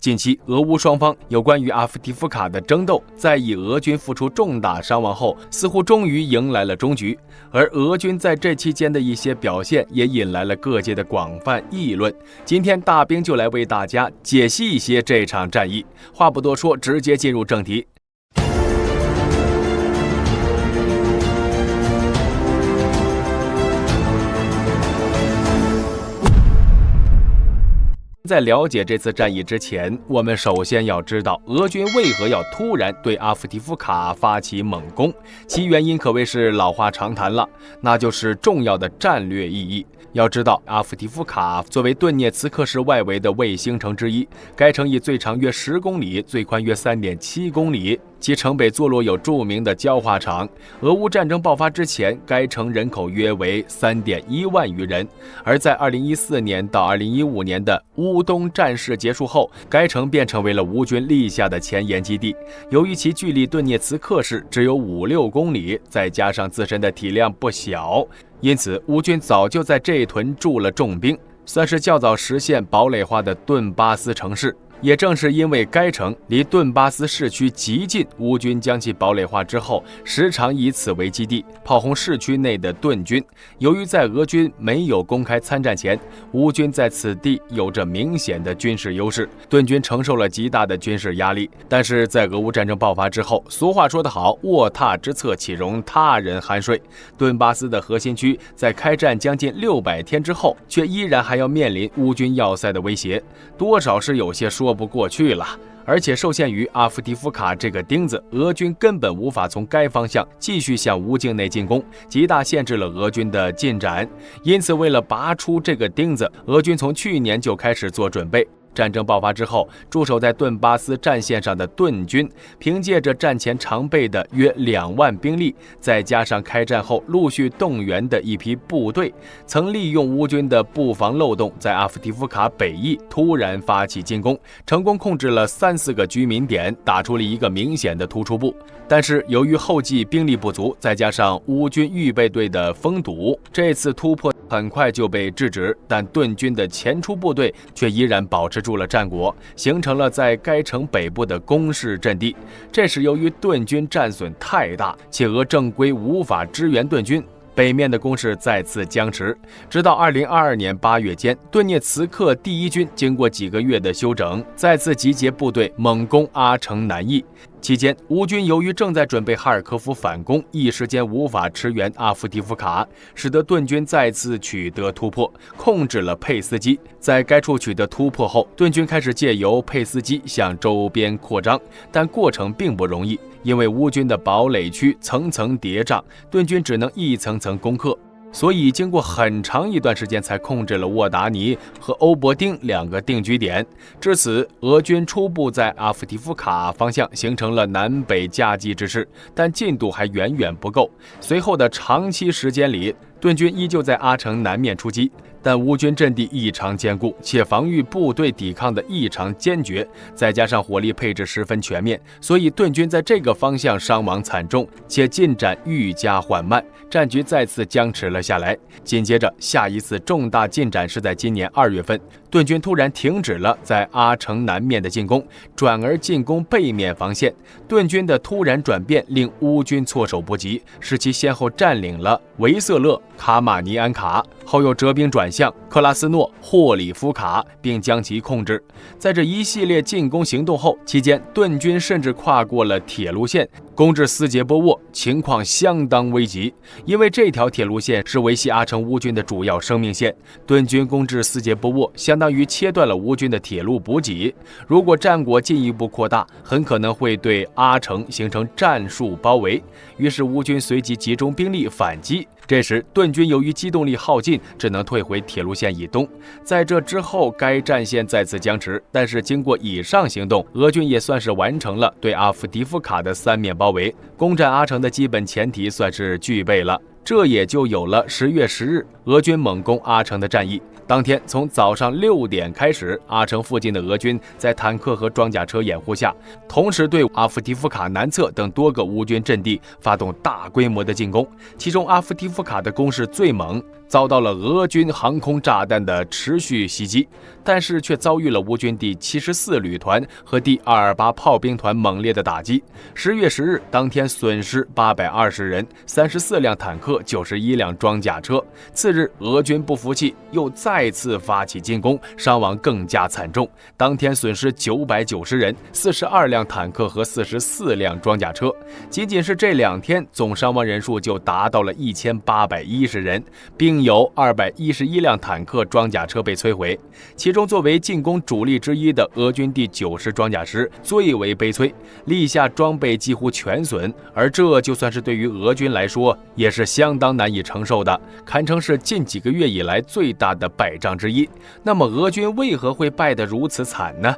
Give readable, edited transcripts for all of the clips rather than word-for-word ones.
近期，俄乌双方有关于阿夫迪夫卡的争斗，在以俄军付出重大伤亡后，似乎终于迎来了终局。而俄军在这期间的一些表现，也引来了各界的广泛议论。今天大兵就来为大家解析一些这场战役。话不多说，直接进入正题。在了解这次战役之前，我们首先要知道俄军为何要突然对阿夫迪夫卡发起猛攻，其原因可谓是老话常谈了，那就是重要的战略意义。要知道，阿夫迪夫卡作为顿涅茨克市外围的卫星城之一，该城以最长约10公里、最宽约3.7公里，其城北坐落有著名的焦化厂。俄乌战争爆发之前，该城人口约为3.1万余人，而在2014年到2015年的乌东战事结束后，该城便成为了乌军立下的前沿基地。由于其距离顿涅茨克市只有5-6公里，再加上自身的体量不小，因此乌军早就在这一屯驻了重兵，算是较早实现堡垒化的顿巴斯城市。也正是因为该城离顿巴斯市区极近，乌军将其堡垒化之后，时常以此为基地炮轰市区内的顿军。由于在俄军没有公开参战前，乌军在此地有着明显的军事优势，顿军承受了极大的军事压力。但是在俄乌战争爆发之后，俗话说得好，卧榻之侧岂容他人酣睡。顿巴斯的核心区在开战将近600天之后，却依然还要面临乌军要塞的威胁，多少是有些说不过去了。而且受限于阿夫迪夫卡这个钉子，俄军根本无法从该方向继续向乌境内进攻，极大限制了俄军的进展。因此，为了拔出这个钉子，俄军从去年就开始做准备。战争爆发之后，驻守在顿巴斯战线上的顿军，凭借着战前常备的约2万兵力，再加上开战后陆续动员的一批部队，曾利用乌军的布防漏洞，在阿夫迪夫卡北翼突然发起进攻，成功控制了3-4个居民点，打出了一个明显的突出部。但是由于后继兵力不足，再加上乌军预备队的封堵，这次突破很快就被制止，但顿军的前出部队却依然保持住了战果，形成了在该城北部的攻势阵地。这时由于顿军战损太大，且俄正规无法支援顿军，北面的攻势再次僵持，直到2022年8月间，顿涅茨克第一军经过几个月的休整，再次集结部队猛攻阿城南翼。期间，乌军由于正在准备哈尔科夫反攻，一时间无法驰援阿夫迪夫卡，使得顿军再次取得突破，控制了佩斯基。在该处取得突破后，顿军开始借由佩斯基向周边扩张，但过程并不容易，因为乌军的堡垒区层层叠嶂，顿军只能一层层攻克。所以经过很长一段时间才控制了沃达尼和欧伯丁2个定居点。至此，俄军初步在阿夫迪夫卡方向形成了南北夹击之势，但进度还远远不够。随后的长期时间里，顿军依旧在阿城南面出击，但乌军阵地异常坚固，且防御部队抵抗的异常坚决，再加上火力配置十分全面，所以顿军在这个方向伤亡惨重，且进展愈加缓慢，战局再次僵持了下来。紧接着，下一次重大进展是在今年2月份，顿军突然停止了在阿城南面的进攻，转而进攻背面防线。顿军的突然转变令乌军措手不及，使其先后占领了维瑟勒、卡马尼安卡，后又折兵转向克拉斯诺霍里夫卡，并将其控制。在这一系列进攻行动后，期间顿军甚至跨过了铁路线，攻至斯捷波沃，情况相当危急。因为这条铁路线是维系阿城乌军的主要生命线，顿军攻至斯捷波沃，相当于切断了乌军的铁路补给。如果战果进一步扩大，很可能会对阿城形成战术包围。于是乌军随即集中兵力反击。这时，顿军由于机动力耗尽，只能退回铁路线以东。在这之后，该战线再次僵持。但是经过以上行动，俄军也算是完成了对阿夫迪夫卡的3面包围，攻占阿城的基本前提算是具备了。这也就有了10月10日俄军猛攻阿城的战役。当天从早上6点开始，阿城附近的俄军在坦克和装甲车掩护下，同时对阿夫迪夫卡南侧等多个乌军阵地发动大规模的进攻。其中阿夫迪夫卡的攻势最猛，遭到了俄军航空炸弹的持续袭击，但是却遭遇了乌军第74旅团和第228炮兵团猛烈的打击。10月10日当天损失820人，34辆坦克，91辆装甲车。次日，俄军不服气，又再次发起进攻，伤亡更加惨重。当天损失990人，42辆坦克和44辆装甲车。仅仅是这2天，总伤亡人数就达到了1810人，并有211辆坦克、装甲车被摧毁。其中，作为进攻主力之一的俄军第90装甲师最为悲催，立下装备几乎全损，而这就算是对于俄军来说，也是相当难以承受的，堪称是近几个月以来最大的败仗之一。那么，俄军为何会败得如此惨呢？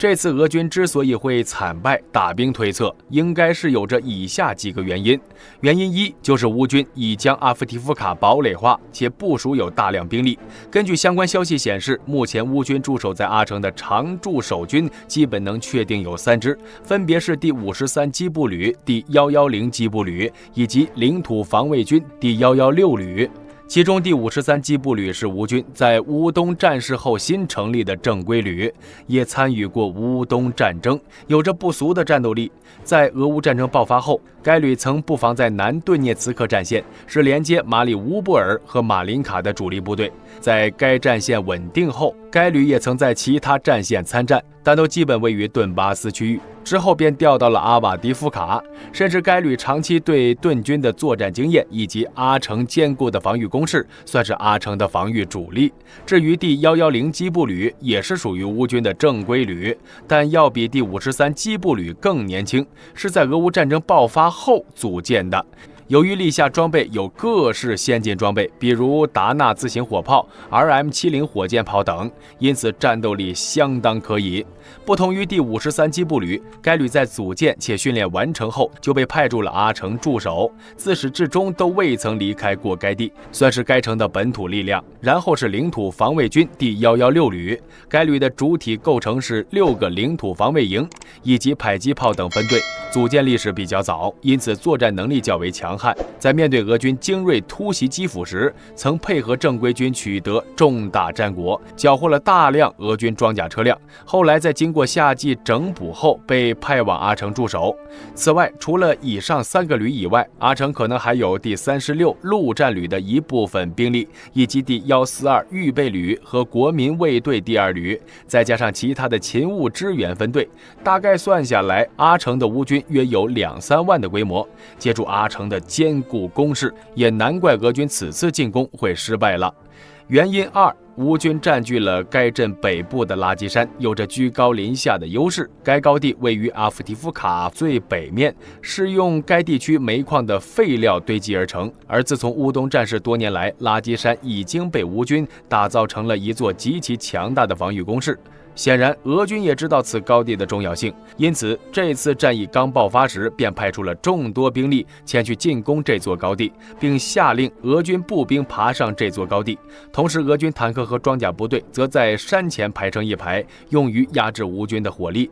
这次俄军之所以会惨败，大兵推测应该是有着以下几个原因。原因一就是乌军已将阿夫提夫卡堡垒化，且部署有大量兵力。根据相关消息显示，目前乌军驻守在阿城的常驻守军基本能确定有3支，分别是第53机步旅、第110机步旅以及领土防卫军第116旅。其中第53机步旅是乌军在乌东战事后新成立的正规旅，也参与过乌东战争，有着不俗的战斗力。在俄乌战争爆发后，该旅曾布防在南顿涅茨克战线，是连接马里乌波尔和马林卡的主力部队。在该战线稳定后，该旅也曾在其他战线参战，但都基本位于顿巴斯区域。之后便调到了阿瓦迪夫卡，甚至该旅长期对顿军的作战经验以及阿城坚固的防御工事，算是阿城的防御主力。至于第110机步旅，也是属于乌军的正规旅，但要比第53机步旅更年轻，是在俄乌战争爆发后组建的。由于立夏装备有各式先进装备，比如达纳自行火炮、RM70火箭炮等，因此战斗力相当可以。不同于第53机步旅，该旅在组建且训练完成后就被派驻了阿城驻守，自始至终都未曾离开过该地，算是该城的本土力量。然后是领土防卫军第116旅，该旅的主体构成是6个领土防卫营以及迫击炮等分队，组建历史比较早，因此作战能力较为强悍。在面对俄军精锐突袭基辅时，曾配合正规军取得重大战果，缴获了大量俄军装甲车辆。后来在经过夏季整补后，被派往阿城驻守。此外，除了以上3个旅以外，阿城可能还有第36陆战旅的一部分兵力，以及第142预备旅和国民卫队第2旅，再加上其他的勤务支援分队，大概算下来，阿城的乌军约有2-3万的规模。借助阿城的坚固工事，也难怪俄军此次进攻会失败了。原因2，乌军占据了该镇北部的拉基山，有着居高临下的优势。该高地位于阿夫提夫卡最北面，是用该地区煤矿的废料堆积而成。而自从乌东战事多年来，拉基山已经被乌军打造成了一座极其强大的防御工事。显然，俄军也知道此高地的重要性，因此这次战役刚爆发时，便派出了众多兵力前去进攻这座高地，并下令俄军步兵爬上这座高地。同时，俄军坦克和装甲部队则在山前排成一排，用于压制乌军的火力。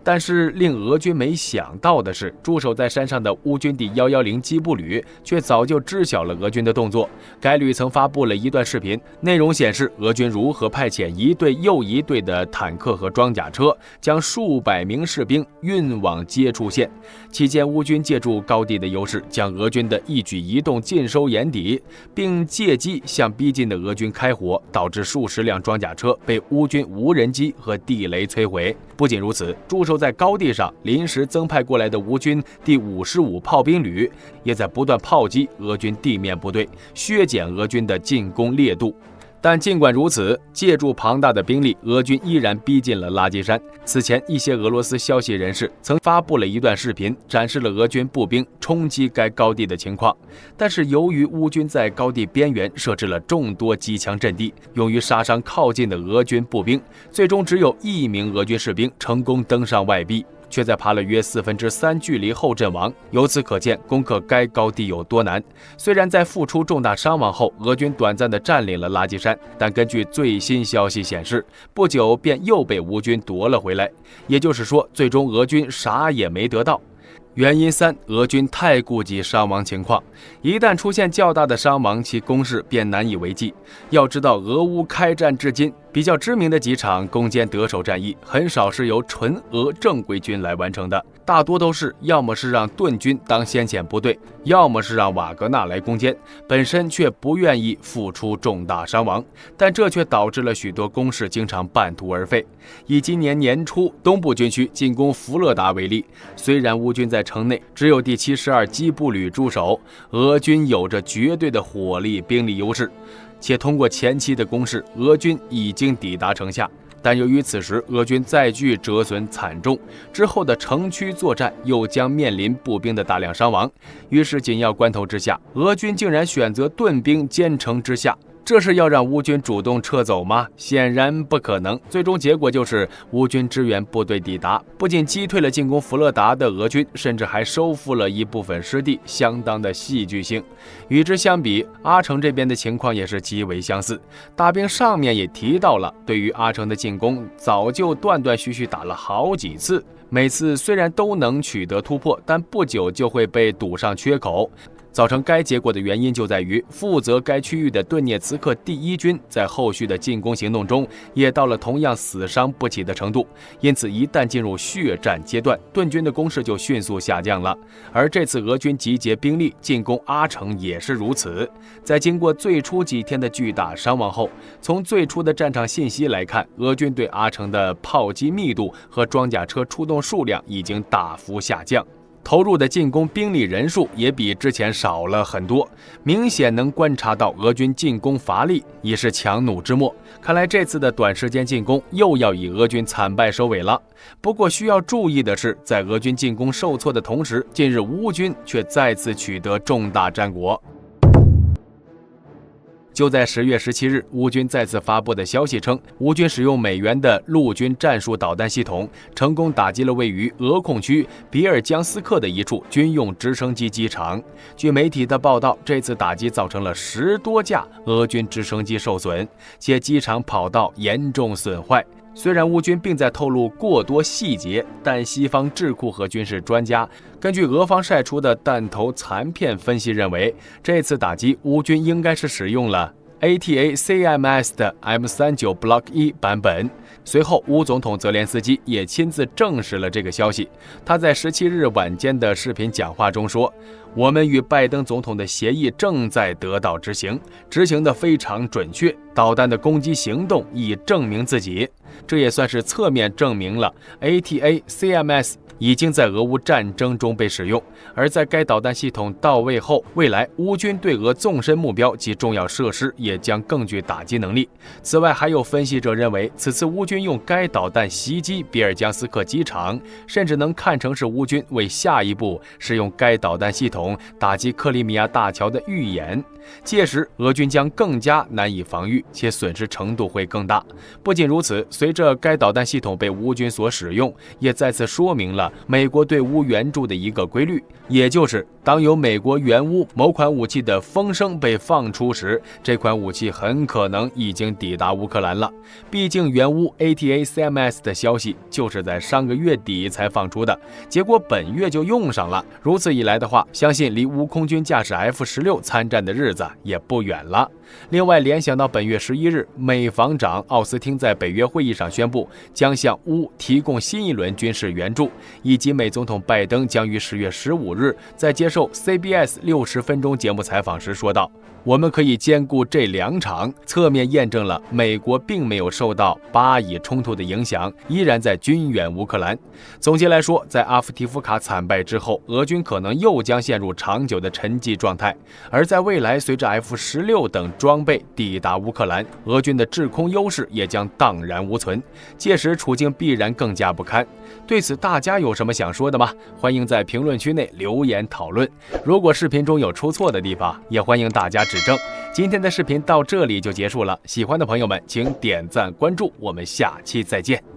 但是令俄军没想到的是，驻守在山上的乌军第110机步旅却早就知晓了俄军的动作。该旅曾发布了一段视频，内容显示俄军如何派遣一队又一队的坦克和装甲车，将数百名士兵运往接触线。期间，乌军借助高地的优势，将俄军的一举一动尽收眼底，并借机向逼近的俄军开火，导致数十辆装甲车被乌军无人机和地雷摧毁。不仅如此，驻守在高地上临时增派过来的乌军第55炮兵旅也在不断炮击俄军地面部队，削减俄军的进攻烈度。但尽管如此，借助庞大的兵力，俄军依然逼近了拉基山。此前，一些俄罗斯消息人士曾发布了一段视频，展示了俄军步兵冲击该高地的情况。但是由于乌军在高地边缘设置了众多机枪阵地，用于杀伤靠近的俄军步兵，最终只有1名俄军士兵成功登上外壁，却在爬了约3/4距离后阵亡。由此可见，攻克该高地有多难。虽然在付出重大伤亡后，俄军短暂地占领了拉基山，但根据最新消息显示，不久便又被乌军夺了回来。也就是说，最终俄军啥也没得到。原因3，俄军太顾及伤亡情况，一旦出现较大的伤亡，其攻势便难以为继。要知道，俄乌开战至今，比较知名的几场攻坚得手战役，很少是由纯俄正规军来完成的，大多都是要么是让盾军当先遣部队，要么是让瓦格纳来攻坚，本身却不愿意付出重大伤亡，但这却导致了许多攻势经常半途而废。以今年年初东部军区进攻福勒达为例，虽然乌军在城内只有第72机步旅驻守，俄军有着绝对的火力兵力优势，且通过前期的攻势，俄军已经抵达城下。但由于此时俄军载具折损惨重，之后的城区作战又将面临步兵的大量伤亡，于是紧要关头之下，俄军竟然选择盾兵坚城之下。这是要让乌军主动撤走吗？显然不可能。最终结果就是乌军支援部队抵达，不仅击退了进攻福勒达的俄军，甚至还收复了一部分失地，相当的戏剧性。与之相比，阿城这边的情况也是极为相似。大兵上面也提到了，对于阿城的进攻早就断断续续打了好几次，每次虽然都能取得突破，但不久就会被堵上缺口。造成该结果的原因就在于，负责该区域的顿涅茨克第一军在后续的进攻行动中也到了同样死伤不起的程度，因此一旦进入血战阶段，顿军的攻势就迅速下降了。而这次俄军集结兵力进攻阿城也是如此。在经过最初几天的巨大伤亡后，从最初的战场信息来看，俄军对阿城的炮击密度和装甲车出动数量已经大幅下降，投入的进攻兵力人数也比之前少了很多，明显能观察到俄军进攻乏力，已是强弩之末。看来这次的短时间进攻又要以俄军惨败收尾了。不过需要注意的是，在俄军进攻受挫的同时，近日乌军却再次取得重大战果。就在10月17日，乌军再次发布的消息称，乌军使用美元的陆军战术导弹系统，成功打击了位于俄控区比尔江斯克的一处军用直升机机场。据媒体的报道，这次打击造成了10多架俄军直升机受损，且机场跑道严重损坏。虽然乌军并在透露过多细节，但西方智库和军事专家根据俄方晒出的弹头残片分析认为，这次打击乌军应该是使用了 ATACMS 的 M39 Block 1版本。随后，乌总统泽连斯基也亲自证实了这个消息。他在17日晚间的视频讲话中说：“我们与拜登总统的协议正在得到执行，执行得非常准确。导弹的攻击行动已证明自己，这也算是侧面证明了 ATACMS 已经在俄乌战争中被使用。而在该导弹系统到位后，未来乌军对俄纵深目标及重要设施也将更具打击能力。此外，还有分析者认为，此次乌军用该导弹袭击比尔江斯克机场，甚至能看成是乌军为下一步使用该导弹系统打击克里米亚大桥的预演。届时，俄军将更加难以防御，且损失程度会更大。不仅如此，随着该导弹系统被乌军所使用，也再次说明了美国对乌援助的一个规律，也就是当有美国援乌某款武器的风声被放出时，这款武器很可能已经抵达乌克兰了。毕竟援乌 ATACMS 的消息就是在上个月底才放出的，结果本月就用上了。如此一来的话，相信离乌空军驾驶 F-16参战的日子也不远了。另外，联想到本月11日，美防长奥斯汀在北约会议上宣布将向乌提供新一轮军事援助，以及美总统拜登将于10月15日在接受 CBS 60分钟节目采访时说道：“我们可以兼顾这2场，侧面验证了美国并没有受到巴以冲突的影响，依然在军援乌克兰。”总结来说，在阿夫提夫卡惨败之后，俄军可能又将陷入长久的沉寂状态，而在未来，随着 F-16等装备抵达乌克兰，俄军的制空优势也将荡然无存，届时处境必然更加不堪。对此，大家有什么想说的吗？欢迎在评论区内留言讨论。如果视频中有出错的地方，也欢迎大家指正。今天的视频到这里就结束了，喜欢的朋友们请点赞关注，我们下期再见。